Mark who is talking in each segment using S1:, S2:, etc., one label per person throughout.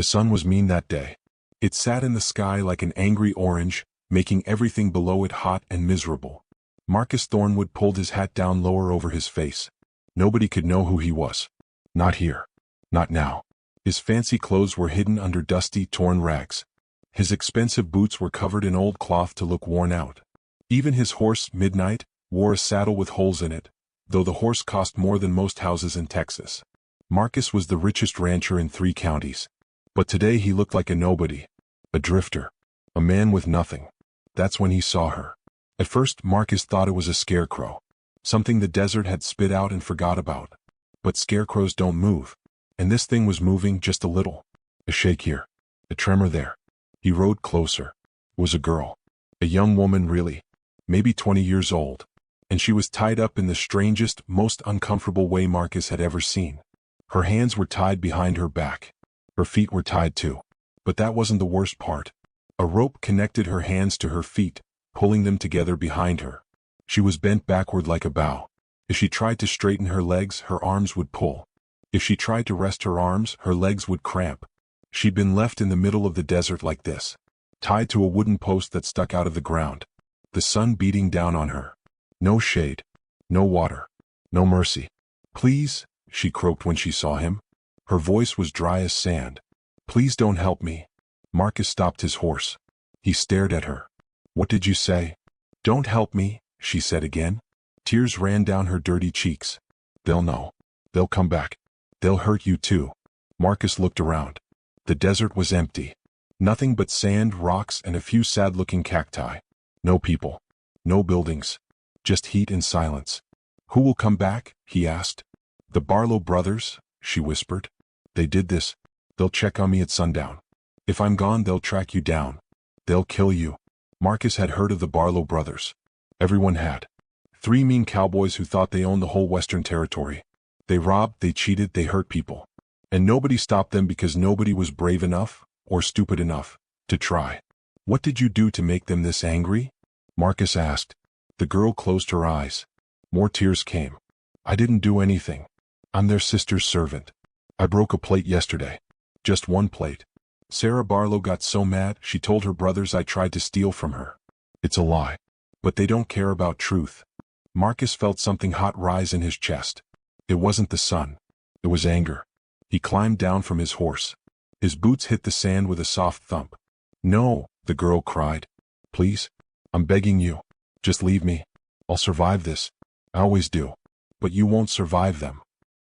S1: The sun was mean that day. It sat in the sky like an angry orange, making everything below it hot and miserable. Marcus Thornwood pulled his hat down lower over his face. Nobody could know who he was. Not here. Not now. His fancy clothes were hidden under dusty, torn rags. His expensive boots were covered in old cloth to look worn out. Even his horse, Midnight, wore a saddle with holes in it, though the horse cost more than most houses in Texas. Marcus was the richest rancher in 3 counties. But today he looked like a nobody. A drifter. A man with nothing. That's when he saw her. At first, Marcus thought it was a scarecrow. Something the desert had spit out and forgot about. But scarecrows don't move. And this thing was moving just a little. A shake here. A tremor there. He rode closer. It was a girl. A young woman, really. Maybe 20 years old. And she was tied up in the strangest, most uncomfortable way Marcus had ever seen. Her hands were tied behind her back. Her feet were tied too. But that wasn't the worst part. A rope connected her hands to her feet, pulling them together behind her. She was bent backward like a bow. If she tried to straighten her legs, her arms would pull. If she tried to rest her arms, her legs would cramp. She'd been left in the middle of the desert like this, tied to a wooden post that stuck out of the ground. The sun beating down on her. No shade. No water. No mercy. "Please," she croaked when she saw him. Her voice was dry as sand. "Please don't help me." Marcus stopped his horse. He stared at her. "What did you say?" "Don't help me," she said again. Tears ran down her dirty cheeks. "They'll know. They'll come back. They'll hurt you too." Marcus looked around. The desert was empty. Nothing but sand, rocks, and a few sad-looking cacti. No people. No buildings. Just heat and silence. "Who will come back?" he asked. "The Barlow brothers," she whispered. "They did this. They'll check on me at sundown. If I'm gone, they'll track you down. They'll kill you." Marcus had heard of the Barlow brothers. Everyone had. 3 mean cowboys who thought they owned the whole Western Territory. They robbed, they cheated, they hurt people. And nobody stopped them because nobody was brave enough, or stupid enough, to try. "What did you do to make them this angry?" Marcus asked. The girl closed her eyes. More tears came. "I didn't do anything. I'm their sister's servant. I broke a plate yesterday. Just one plate. Sarah Barlow got so mad, she told her brothers I tried to steal from her. It's a lie. But they don't care about truth." Marcus felt something hot rise in his chest. It wasn't the sun. It was anger. He climbed down from his horse. His boots hit the sand with a soft thump. "No," the girl cried. "Please. I'm begging you. Just leave me. I'll survive this. I always do. But you won't survive them."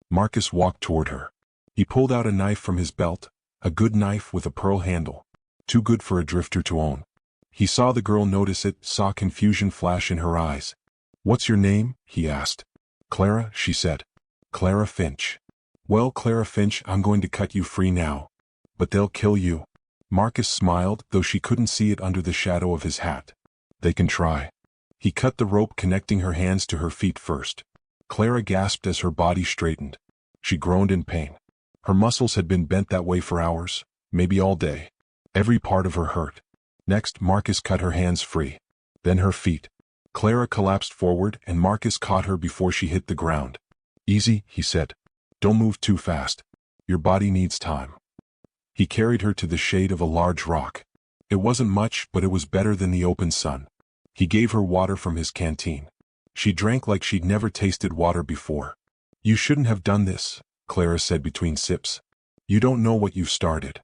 S1: Marcus walked toward her. He pulled out a knife from his belt, a good knife with a pearl handle. Too good for a drifter to own. He saw the girl notice it, saw confusion flash in her eyes. "What's your name?" he asked. "Clara," she said. "Clara Finch." "Well, Clara Finch, I'm going to cut you free now. But they'll kill you." Marcus smiled, though she couldn't see it under the shadow of his hat. "They can try." He cut the rope connecting her hands to her feet first. Clara gasped as her body straightened. She groaned in pain. Her muscles had been bent that way for hours, maybe all day. Every part of her hurt. Next, Marcus cut her hands free. Then her feet. Clara collapsed forward and Marcus caught her before she hit the ground. "Easy," he said. "Don't move too fast. Your body needs time." He carried her to the shade of a large rock. It wasn't much, but it was better than the open sun. He gave her water from his canteen. She drank like she'd never tasted water before. "You shouldn't have done this," Clara said between sips. "You don't know what you've started."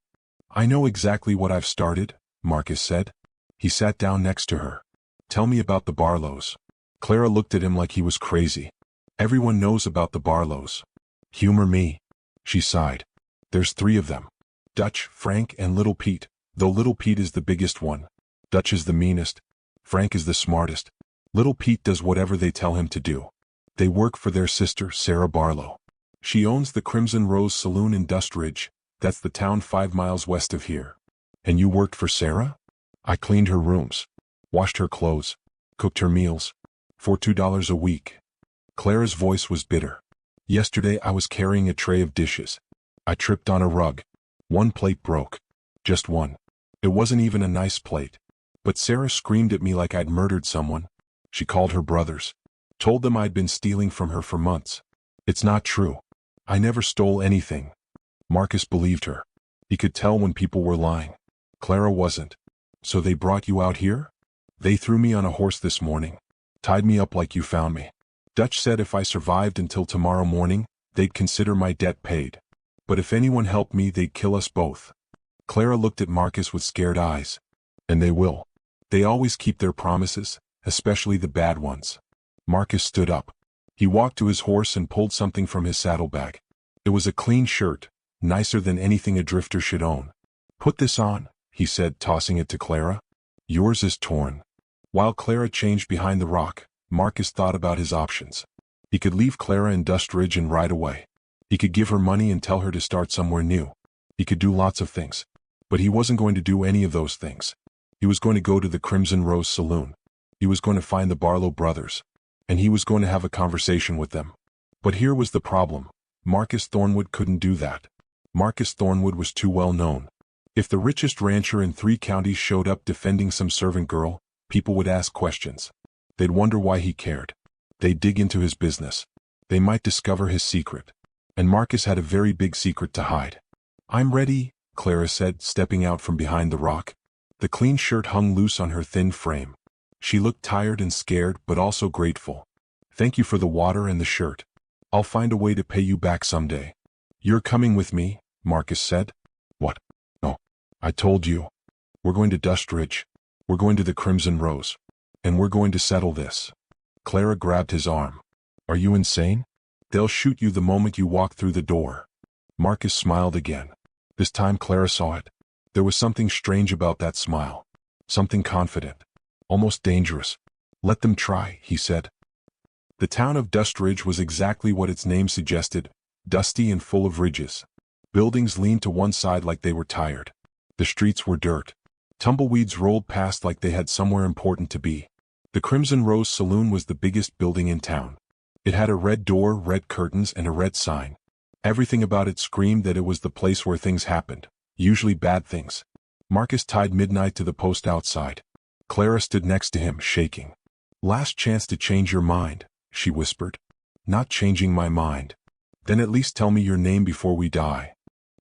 S1: "I know exactly what I've started," Marcus said. He sat down next to her. "Tell me about the Barlows." Clara looked at him like he was crazy. "Everyone knows about the Barlows." "Humor me." She sighed. "There's 3 of them. Dutch, Frank, and Little Pete, though Little Pete is the biggest one. Dutch is the meanest. Frank is the smartest. Little Pete does whatever they tell him to do. They work for their sister, Sarah Barlow. She owns the Crimson Rose Saloon in Dust Ridge. That's the town 5 miles west of here." "And you worked for Sarah?" "I cleaned her rooms, washed her clothes, cooked her meals, for $2 a week." Clara's voice was bitter. "Yesterday I was carrying a tray of dishes. I tripped on a rug. One plate broke. Just one. It wasn't even a nice plate. But Sarah screamed at me like I'd murdered someone. She called her brothers. Told them I'd been stealing from her for months. It's not true. I never stole anything." Marcus believed her. He could tell when people were lying. Clara wasn't. So they brought you out here? They threw me on a horse this morning. Tied me up like you found me. Dutch said if I survived until tomorrow morning, they'd consider my debt paid. But if anyone helped me, they'd kill us both. Clara looked at Marcus with scared eyes. And they will. They always keep their promises, especially the bad ones. Marcus stood up. He walked to his horse and pulled something from his saddlebag. It was a clean shirt, nicer than anything a drifter should own. Put this on, he said, tossing it to Clara. Yours is torn. While Clara changed behind the rock, Marcus thought about his options. He could leave Clara in Dust Ridge and ride away. He could give her money and tell her to start somewhere new. He could do lots of things. But he wasn't going to do any of those things. He was going to go to the Crimson Rose Saloon. He was going to find the Barlow brothers. And he was going to have a conversation with them. But here was the problem. Marcus Thornwood couldn't do that. Marcus Thornwood was too well known. If the richest rancher in 3 counties showed up defending some servant girl, people would ask questions. They'd wonder why he cared. They'd dig into his business. They might discover his secret. And Marcus had a very big secret to hide. I'm ready, Clara said, stepping out from behind the rock. The clean shirt hung loose on her thin frame. She looked tired and scared, but also grateful. Thank you for the water and the shirt. I'll find a way to pay you back someday. You're coming with me, Marcus said. What? No. I told you. We're going to Dust Ridge. We're going to the Crimson Rose. And we're going to settle this. Clara grabbed his arm. Are you insane? They'll shoot you the moment you walk through the door. Marcus smiled again. This time Clara saw it. There was something strange about that smile. Something confident. Almost dangerous. Let them try, he said. The town of Dust Ridge was exactly what its name suggested, dusty and full of ridges. Buildings leaned to one side like they were tired. The streets were dirt. Tumbleweeds rolled past like they had somewhere important to be. The Crimson Rose Saloon was the biggest building in town. It had a red door, red curtains, and a red sign. Everything about it screamed that it was the place where things happened, usually bad things. Marcus tied midnight to the post outside. Clara stood next to him, shaking. Last chance to change your mind, she whispered. Not changing my mind. Then at least tell me your name before we die.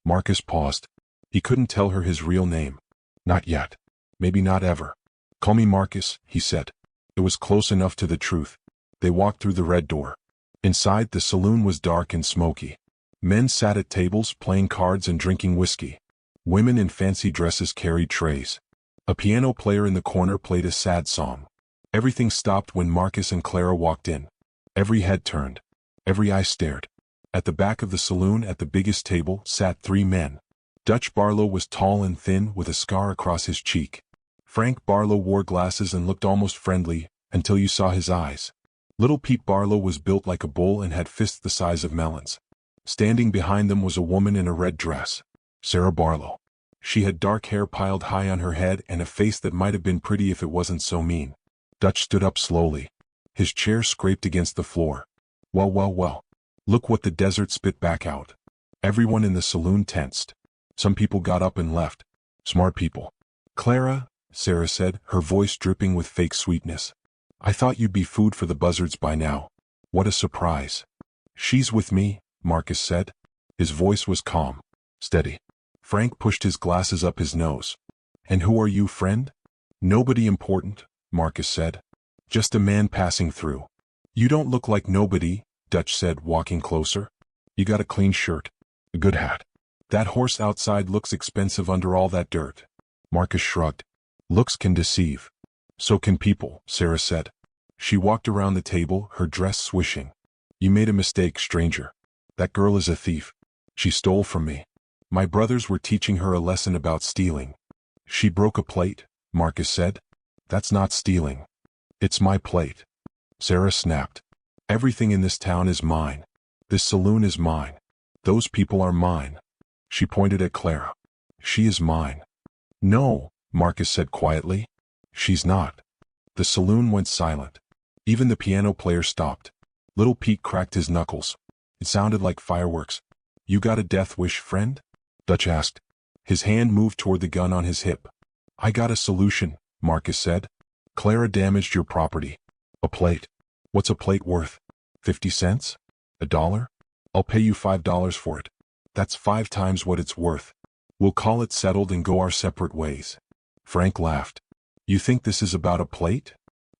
S1: Marcus paused. He couldn't tell her his real name. Not yet. Maybe not ever. Call me Marcus, he said. It was close enough to the truth. They walked through the red door. Inside, the saloon was dark and smoky. Men sat at tables playing cards and drinking whiskey. Women in fancy dresses carried trays. A piano player in the corner played a sad song. Everything stopped when Marcus and Clara walked in. Every head turned. Every eye stared. At the back of the saloon, at the biggest table, sat 3 men. Dutch Barlow was tall and thin, with a scar across his cheek. Frank Barlow wore glasses and looked almost friendly, until you saw his eyes. Little Pete Barlow was built like a bull and had fists the size of melons. Standing behind them was a woman in a red dress. Sarah Barlow. She had dark hair piled high on her head and a face that might have been pretty if it wasn't so mean. Dutch stood up slowly. His chair scraped against the floor. Well, well, well. Look what the desert spit back out. Everyone in the saloon tensed. Some people got up and left. Smart people. Clara, Sarah said, her voice dripping with fake sweetness. I thought you'd be food for the buzzards by now. What a surprise. She's with me, Marcus said. His voice was calm. Steady. Frank pushed his glasses up his nose. And who are you, friend? Nobody important, Marcus said. Just a man passing through. You don't look like nobody, Dutch said, walking closer. You got a clean shirt. A good hat. That horse outside looks expensive under all that dirt. Marcus shrugged. Looks can deceive. So can people, Sarah said. She walked around the table, her dress swishing. You made a mistake, stranger. That girl is a thief. She stole from me. My brothers were teaching her a lesson about stealing. She broke a plate, Marcus said. That's not stealing. It's my plate. Sarah snapped. Everything in this town is mine. This saloon is mine. Those people are mine. She pointed at Clara. She is mine. No, Marcus said quietly. She's not. The saloon went silent. Even the piano player stopped. Little Pete cracked his knuckles. It sounded like fireworks. You got a death wish, friend? Dutch asked. His hand moved toward the gun on his hip. I got a solution, Marcus said. Clara damaged your property. A plate. What's a plate worth? 50 cents? $1? I'll pay you $5 for it. That's 5 times what it's worth. We'll call it settled and go our separate ways. Frank laughed. You think this is about a plate?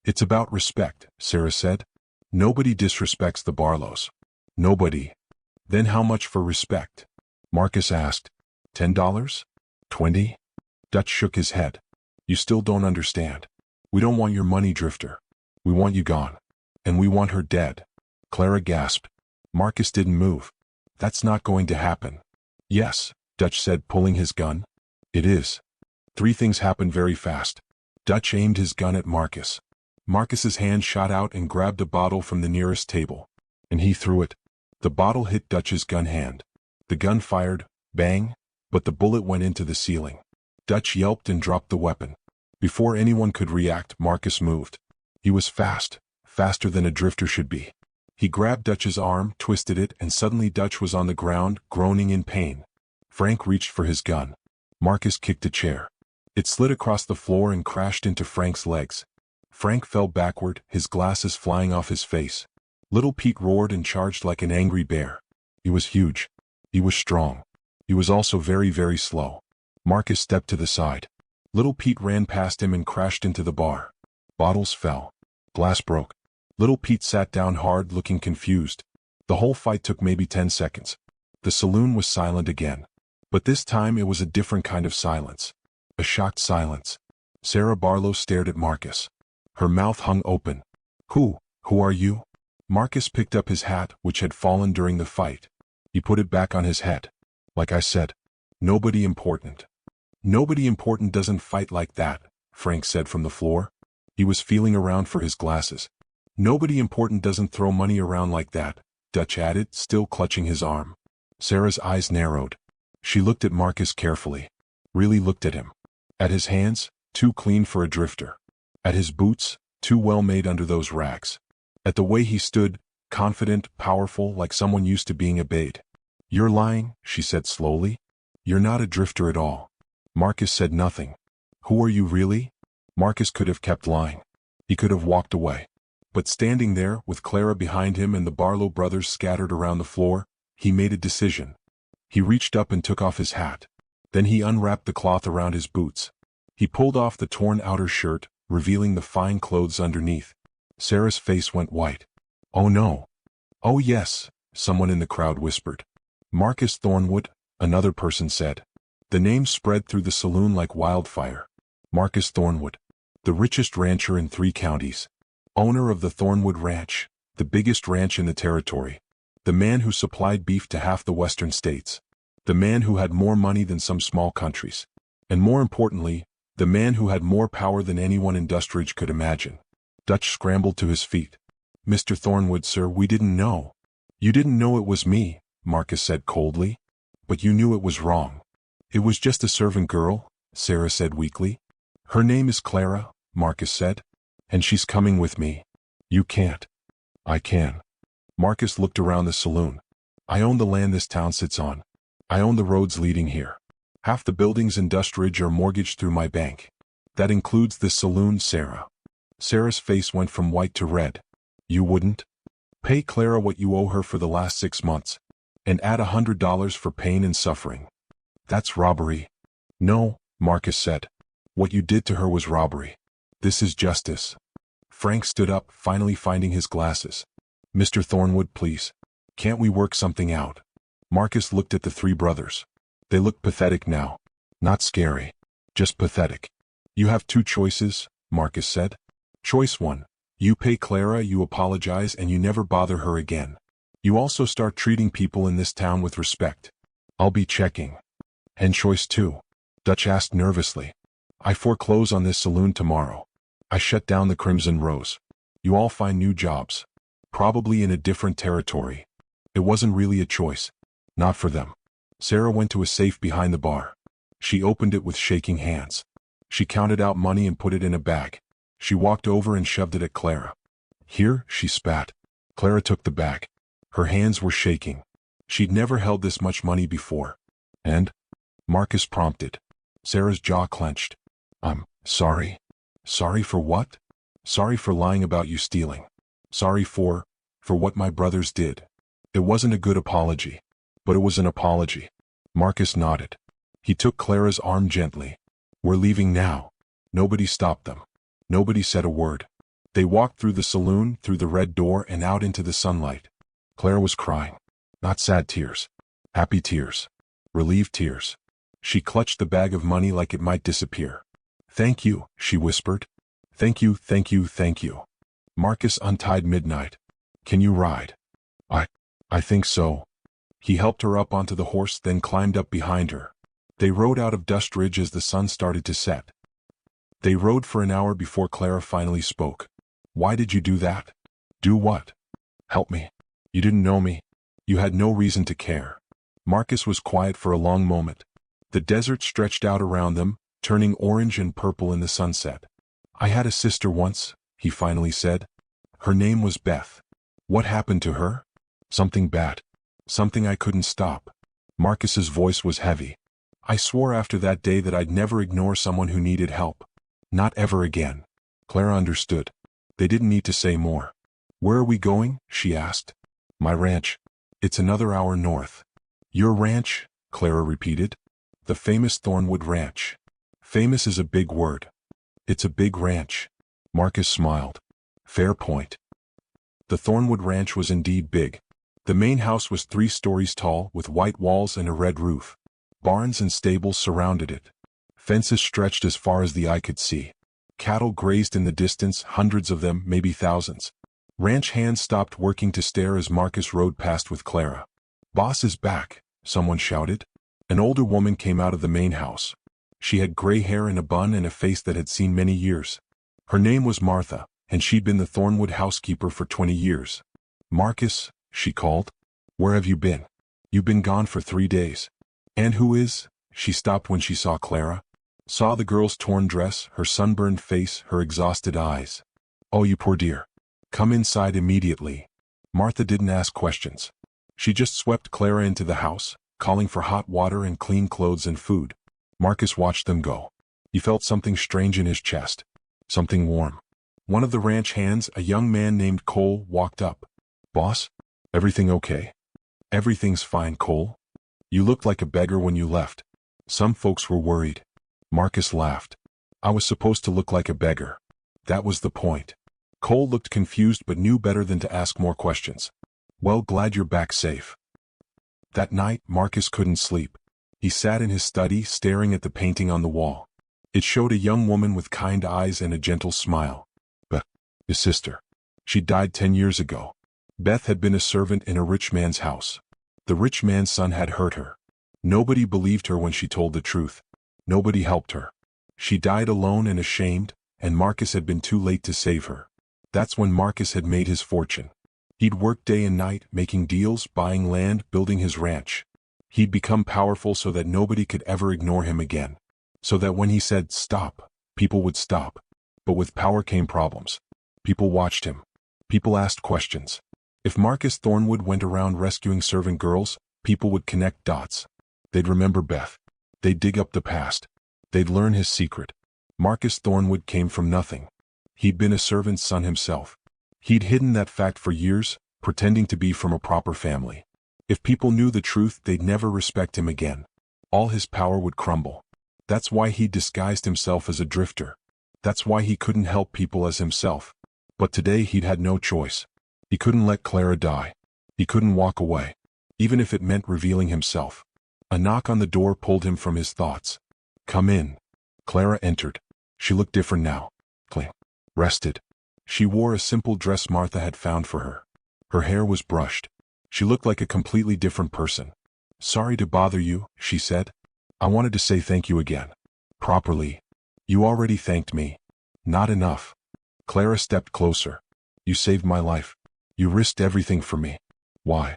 S1: It's about respect, Sarah said. Nobody disrespects the Barlows. Nobody. Then how much for respect? Marcus asked. $10? 20? Dutch shook his head. You still don't understand. We don't want your money, Drifter. We want you gone. And we want her dead. Clara gasped. Marcus didn't move. That's not going to happen. Yes, Dutch said, pulling his gun. It is. 3 things happened very fast. Dutch aimed his gun at Marcus. Marcus's hand shot out and grabbed a bottle from the nearest table. And he threw it. The bottle hit Dutch's gun hand. The gun fired, bang, but the bullet went into the ceiling. Dutch yelped and dropped the weapon. Before anyone could react, Marcus moved. He was fast, faster than a drifter should be. He grabbed Dutch's arm, twisted it, and suddenly Dutch was on the ground, groaning in pain. Frank reached for his gun. Marcus kicked a chair. It slid across the floor and crashed into Frank's legs. Frank fell backward, his glasses flying off his face. Little Pete roared and charged like an angry bear. He was huge. He was strong. He was also very, very slow. Marcus stepped to the side. Little Pete ran past him and crashed into the bar. Bottles fell. Glass broke. Little Pete sat down hard, looking confused. The whole fight took maybe 10 seconds. The saloon was silent again. But this time it was a different kind of silence. A shocked silence. Sarah Barlow stared at Marcus. Her mouth hung open. Who are you? Marcus picked up his hat, which had fallen during the fight. He put it back on his head. Like I said, nobody important. Nobody important doesn't fight like that, Frank said from the floor. He was feeling around for his glasses. Nobody important doesn't throw money around like that, Dutch added, still clutching his arm. Sarah's eyes narrowed. She looked at Marcus carefully. Really looked at him. At his hands, too clean for a drifter. At his boots, too well made under those rags. At the way he stood, confident, powerful, like someone used to being obeyed. You're lying, she said slowly. You're not a drifter at all. Marcus said nothing. Who are you really? Marcus could have kept lying. He could have walked away. But standing there, with Clara behind him and the Barlow brothers scattered around the floor, he made a decision. He reached up and took off his hat. Then he unwrapped the cloth around his boots. He pulled off the torn outer shirt, revealing the fine clothes underneath. Sarah's face went white. Oh no. Oh yes, someone in the crowd whispered. Marcus Thornwood, another person said. The name spread through the saloon like wildfire. Marcus Thornwood, the richest rancher in 3 counties. Owner of the Thornwood Ranch, the biggest ranch in the territory. The man who supplied beef to half the western states. The man who had more money than some small countries. And more importantly, the man who had more power than anyone in Dustridge could imagine. Dutch scrambled to his feet. Mr. Thornwood, sir, we didn't know. You didn't know it was me, Marcus said coldly. But you knew it was wrong. It was just a servant girl, Sarah said weakly. Her name is Clara, Marcus said. And she's coming with me. You can't. I can. Marcus looked around the saloon. I own the land this town sits on. I own the roads leading here. Half the buildings in Dustridge are mortgaged through my bank. That includes this saloon, Sarah. Sarah's face went from white to red. You wouldn't? Pay Clara what you owe her for the last 6 months. And add $100 for pain and suffering. That's robbery. No, Marcus said. What you did to her was robbery. This is justice. Frank stood up, finally finding his glasses. Mr. Thornwood, please. Can't we work something out? Marcus looked at the 3 brothers. They looked pathetic now. Not scary. Just pathetic. You have 2 choices, Marcus said. Choice 1. You pay Clara, you apologize, and you never bother her again. You also start treating people in this town with respect. I'll be checking. And choice 2. Dutch asked nervously. I foreclose on this saloon tomorrow. I shut down the Crimson Rose. You all find new jobs. Probably in a different territory. It wasn't really a choice. Not for them. Sarah went to a safe behind the bar. She opened it with shaking hands. She counted out money and put it in a bag. She walked over and shoved it at Clara. Here, she spat. Clara took the bag. Her hands were shaking. She'd never held this much money before. And? Marcus prompted. Sarah's jaw clenched. I'm sorry. Sorry for what? Sorry for lying about you stealing. Sorry for what my brothers did. It wasn't a good apology. But it was an apology. Marcus nodded. He took Clara's arm gently. We're leaving now. Nobody stopped them. Nobody said a word. They walked through the saloon, through the red door, and out into the sunlight. Clara was crying. Not sad tears. Happy tears. Relieved tears. She clutched the bag of money like it might disappear. Thank you, she whispered. Thank you, thank you, thank you. Marcus untied Midnight. Can you ride? I think so. He helped her up onto the horse, then climbed up behind her. They rode out of Dust Ridge as the sun started to set. They rode for an hour before Clara finally spoke. Why did you do that? Do what? Help me. You didn't know me. You had no reason to care. Marcus was quiet for a long moment. The desert stretched out around them, turning orange and purple in the sunset. I had a sister once, he finally said. Her name was Beth. What happened to her? Something bad. Something I couldn't stop. Marcus's voice was heavy. I swore after that day that I'd never ignore someone who needed help. Not ever again. Clara understood. They didn't need to say more. Where are we going? She asked. My ranch. It's another hour north. Your ranch? Clara repeated. The famous Thornwood Ranch. Famous is a big word. It's a big ranch. Marcus smiled. Fair point. The Thornwood Ranch was indeed big. The main house was 3 stories tall, with white walls and a red roof. Barns and stables surrounded it. Fences stretched as far as the eye could see. Cattle grazed in the distance, hundreds of them, maybe thousands. Ranch hands stopped working to stare as Marcus rode past with Clara. Boss is back, someone shouted. An older woman came out of the main house. She had gray hair in a bun and a face that had seen many years. Her name was Martha, and she'd been the Thornwood housekeeper for 20 years. Marcus, she called. Where have you been? You've been gone for 3 days. And who is? She stopped when she saw Clara. Saw the girl's torn dress, her sunburned face, her exhausted eyes. Oh, you poor dear. Come inside immediately. Martha didn't ask questions. She just swept Clara into the house, calling for hot water and clean clothes and food. Marcus watched them go. He felt something strange in his chest. Something warm. One of the ranch hands, a young man named Cole, walked up. Boss? Everything okay? Everything's fine, Cole. You looked like a beggar when you left. Some folks were worried. Marcus laughed. I was supposed to look like a beggar. That was the point. Cole looked confused but knew better than to ask more questions. Well, glad you're back safe. That night, Marcus couldn't sleep. He sat in his study, staring at the painting on the wall. It showed a young woman with kind eyes and a gentle smile. Beth, his sister. She died 10 years ago. Beth had been a servant in a rich man's house. The rich man's son had hurt her. Nobody believed her when she told the truth. Nobody helped her. She died alone and ashamed, and Marcus had been too late to save her. That's when Marcus had made his fortune. He'd worked day and night, making deals, buying land, building his ranch. He'd become powerful so that nobody could ever ignore him again. So that when he said, stop, people would stop. But with power came problems. People watched him. People asked questions. If Marcus Thornwood went around rescuing servant girls, people would connect dots. They'd remember Beth. They'd dig up the past. They'd learn his secret. Marcus Thornwood came from nothing. He'd been a servant's son himself. He'd hidden that fact for years, pretending to be from a proper family. If people knew the truth, they'd never respect him again. All his power would crumble. That's why he disguised himself as a drifter. That's why he couldn't help people as himself. But today he'd had no choice. He couldn't let Clara die. He couldn't walk away, even if it meant revealing himself. A knock on the door pulled him from his thoughts. Come in. Clara entered. She looked different now. Clean. Rested. She wore a simple dress Martha had found for her. Her hair was brushed. She looked like a completely different person. Sorry to bother you, she said. I wanted to say thank you again. Properly. You already thanked me. Not enough. Clara stepped closer. You saved my life. You risked everything for me. Why?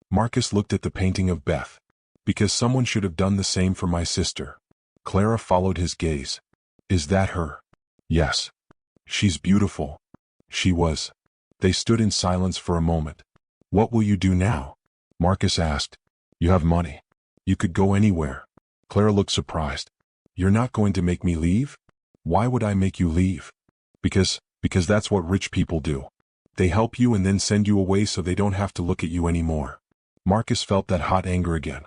S1: Marcus looked at the painting of Beth. Because someone should have done the same for my sister. Clara followed his gaze. Is that her? Yes. She's beautiful. She was. They stood in silence for a moment. What will you do now? Marcus asked. You have money. You could go anywhere. Clara looked surprised. You're not going to make me leave? Why would I make you leave? Because that's what rich people do. They help you and then send you away so they don't have to look at you anymore. Marcus felt that hot anger again.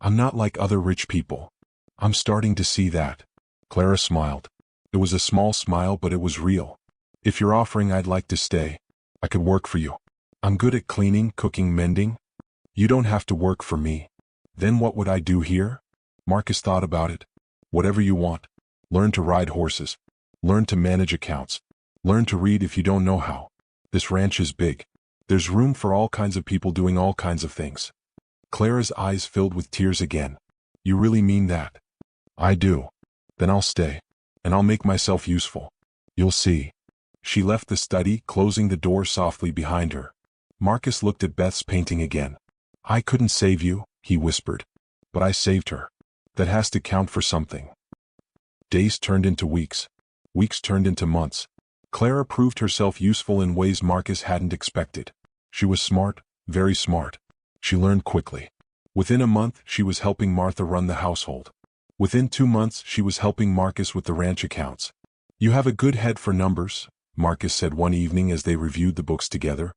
S1: I'm not like other rich people. I'm starting to see that. Clara smiled. It was a small smile, but it was real. If you're offering, I'd like to stay. I could work for you. I'm good at cleaning, cooking, mending. You don't have to work for me. Then what would I do here? Marcus thought about it. Whatever you want. Learn to ride horses. Learn to manage accounts. Learn to read if you don't know how. This ranch is big. There's room for all kinds of people doing all kinds of things. Clara's eyes filled with tears again. You really mean that? I do. Then I'll stay. And I'll make myself useful. You'll see. She left the study, closing the door softly behind her. Marcus looked at Beth's painting again. I couldn't save you, he whispered. But I saved her. That has to count for something. Days turned into weeks. Weeks turned into months. Clara proved herself useful in ways Marcus hadn't expected. She was smart, very smart. She learned quickly. Within a month, she was helping Martha run the household. Within 2 months, she was helping Marcus with the ranch accounts. You have a good head for numbers, Marcus said one evening as they reviewed the books together.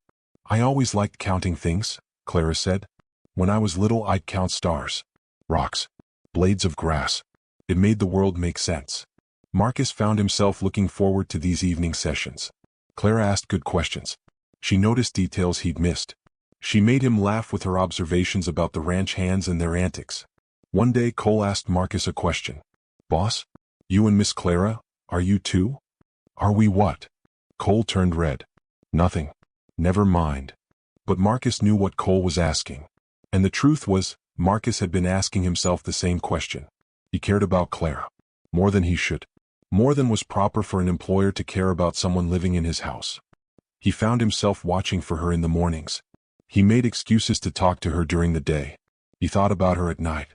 S1: I always liked counting things, Clara said. When I was little, I'd count stars, rocks, blades of grass. It made the world make sense. Marcus found himself looking forward to these evening sessions. Clara asked good questions. She noticed details he'd missed. She made him laugh with her observations about the ranch hands and their antics. One day Cole asked Marcus a question. Boss, you and Miss Clara, are you two? Are we what? Cole turned red. Nothing. Never mind. But Marcus knew what Cole was asking. And the truth was, Marcus had been asking himself the same question. He cared about Clara. More than he should. More than was proper for an employer to care about someone living in his house. He found himself watching for her in the mornings. He made excuses to talk to her during the day. He thought about her at night.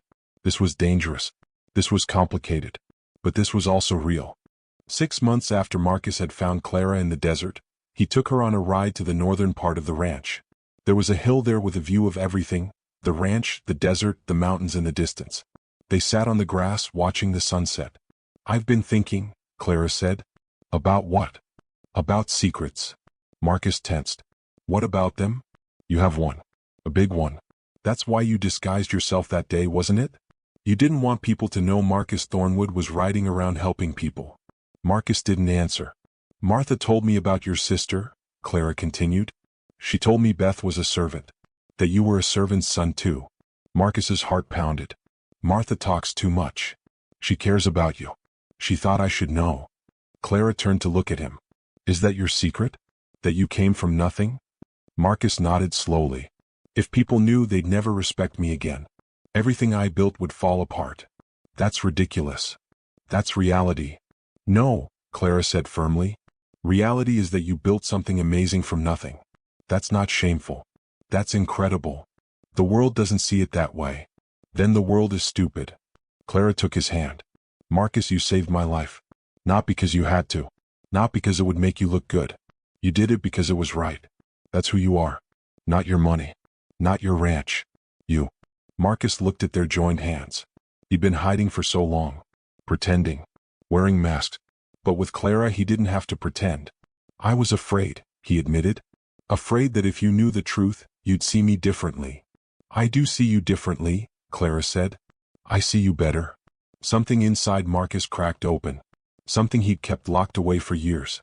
S1: This was dangerous. This was complicated. But this was also real. 6 months after Marcus had found Clara in the desert, he took her on a ride to the northern part of the ranch. There was a hill there with a view of everything, the ranch, the desert, the mountains in the distance. They sat on the grass watching the sunset. I've been thinking, Clara said. About what? About secrets. Marcus tensed. What about them? You have one. A big one. That's why you disguised yourself that day, wasn't it? You didn't want people to know Marcus Thornwood was riding around helping people. Marcus didn't answer. Martha told me about your sister, Clara continued. She told me Beth was a servant. That you were a servant's son too. Marcus's heart pounded. Martha talks too much. She cares about you. She thought I should know. Clara turned to look at him. Is that your secret? That you came from nothing? Marcus nodded slowly. If people knew, they'd never respect me again. Everything I built would fall apart. That's ridiculous. That's reality. No, Clara said firmly. Reality is that you built something amazing from nothing. That's not shameful. That's incredible. The world doesn't see it that way. Then the world is stupid. Clara took his hand. Marcus, you saved my life. Not because you had to. Not because it would make you look good. You did it because it was right. That's who you are. Not your money. Not your ranch. You. Marcus looked at their joined hands. He'd been hiding for so long. Pretending. Wearing masks. But with Clara he didn't have to pretend. I was afraid, he admitted. Afraid that if you knew the truth, you'd see me differently. I do see you differently, Clara said. I see you better. Something inside Marcus cracked open. Something he'd kept locked away for years.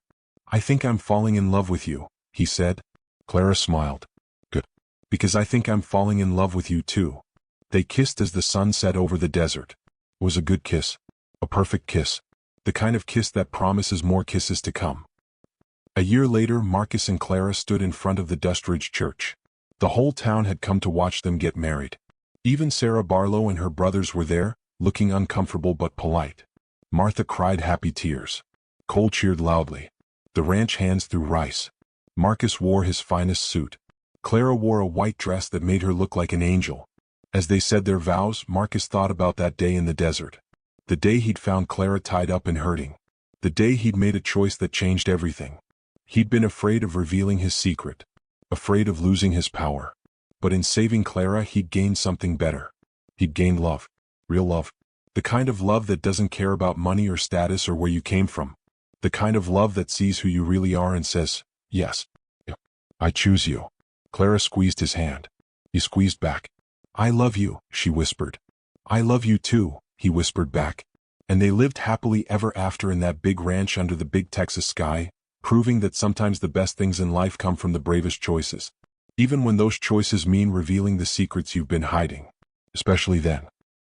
S1: I think I'm falling in love with you, he said. Clara smiled. Good. Because I think I'm falling in love with you too. They kissed as the sun set over the desert. It was a good kiss. A perfect kiss. The kind of kiss that promises more kisses to come. A year later, Marcus and Clara stood in front of the Dustridge Church. The whole town had come to watch them get married. Even Sarah Barlow and her brothers were there, looking uncomfortable but polite. Martha cried happy tears. Cole cheered loudly. The ranch hands threw rice. Marcus wore his finest suit. Clara wore a white dress that made her look like an angel. As they said their vows, Marcus thought about that day in the desert. The day he'd found Clara tied up and hurting. The day he'd made a choice that changed everything. He'd been afraid of revealing his secret. Afraid of losing his power. But in saving Clara he'd gained something better. He'd gained love. Real love. The kind of love that doesn't care about money or status or where you came from. The kind of love that sees who you really are and says, yes. I choose you. Clara squeezed his hand. He squeezed back. I love you, she whispered. I love you too, he whispered back. And they lived happily ever after in that big ranch under the big Texas sky, proving that sometimes the best things in life come from the bravest choices. Even when those choices mean revealing the secrets you've been hiding. Especially then.